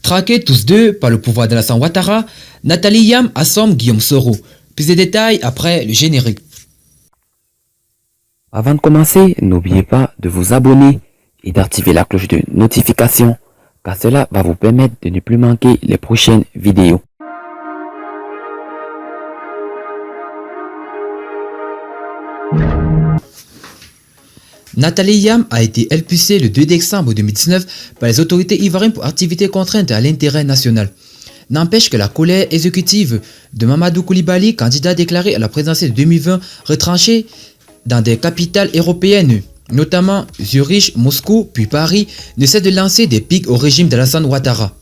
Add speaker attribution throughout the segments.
Speaker 1: Traqués tous deux par le pouvoir d'Alassane Ouattara, Nathalie Yam assomme Guillaume Soro. Plus de détails après le générique.
Speaker 2: Avant de commencer, n'oubliez pas de vous abonner et d'activer la cloche de notification, car cela va vous permettre de ne plus manquer les prochaines vidéos.
Speaker 1: Nathalie Yam a été expulsée le 2 décembre 2019 par les autorités ivoiriennes pour activité contrainte à l'intérêt national. N'empêche que la colère exécutive de Mamadou Koulibaly, candidat déclaré à la présidentielle de 2020, retranché dans des capitales européennes, notamment Zurich, Moscou, puis Paris, ne cesse de lancer des pics au régime d'Alassane Ouattara.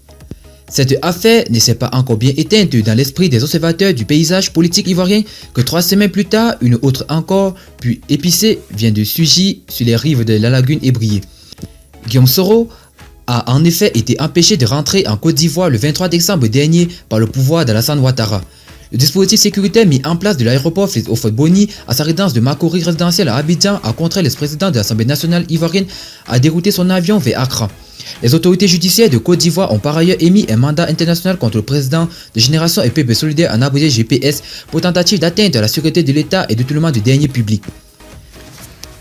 Speaker 1: Cette affaire ne s'est pas encore bien éteinte dans l'esprit des observateurs du paysage politique ivoirien que 3 semaines plus tard, une autre encore, puis épicée, vient de surgir sur les rives de la lagune ébriée. Guillaume Soro a en effet été empêché de rentrer en Côte d'Ivoire le 23 décembre dernier par le pouvoir d'Alassane Ouattara. Le dispositif sécuritaire mis en place de l'aéroport Félix Houphouët-Boigny à sa résidence de Makori résidentielle à Abidjan a contraint l'ex-président de l'Assemblée nationale ivoirienne à dérouter son avion vers Accra. Les autorités judiciaires de Côte d'Ivoire ont par ailleurs émis un mandat international contre le président de Génération et Peuple Solidaire en abrégé GPS pour tentative d'atteinte à la sécurité de l'État et détournement de deniers publics.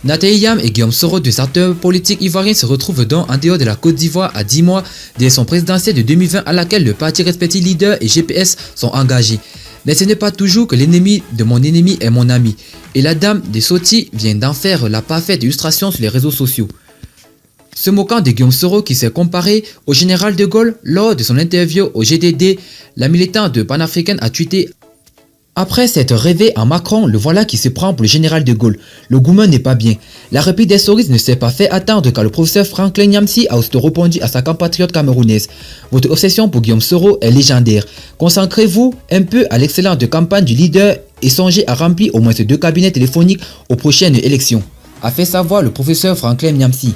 Speaker 1: Nathalie Yam et Guillaume Soro, deux acteurs politiques ivoiriens, se retrouvent donc en dehors de la Côte d'Ivoire à 10 mois d'élection présidentielle de 2020 à laquelle le parti respectif leader et GPS sont engagés. Mais ce n'est pas toujours que l'ennemi de mon ennemi est mon ami. Et la dame des Soti vient d'en faire la parfaite illustration sur les réseaux sociaux. Se moquant de Guillaume Soro qui s'est comparé au général de Gaulle lors de son interview au GDD, la militante de panafricaine a tweeté: après s'être rêvé en Macron, le voilà qui se prend pour le général de Gaulle. Le gourmand n'est pas bien. La réplique des souris ne s'est pas fait attendre car le professeur Franklin Nyamsi a aussitôt répondu à sa compatriote camerounaise. Votre obsession pour Guillaume Soro est légendaire. Concentrez-vous un peu à l'excellente campagne du leader et songez à remplir au moins 2 cabinets téléphoniques aux prochaines élections, a fait savoir le professeur Franklin Nyamsi.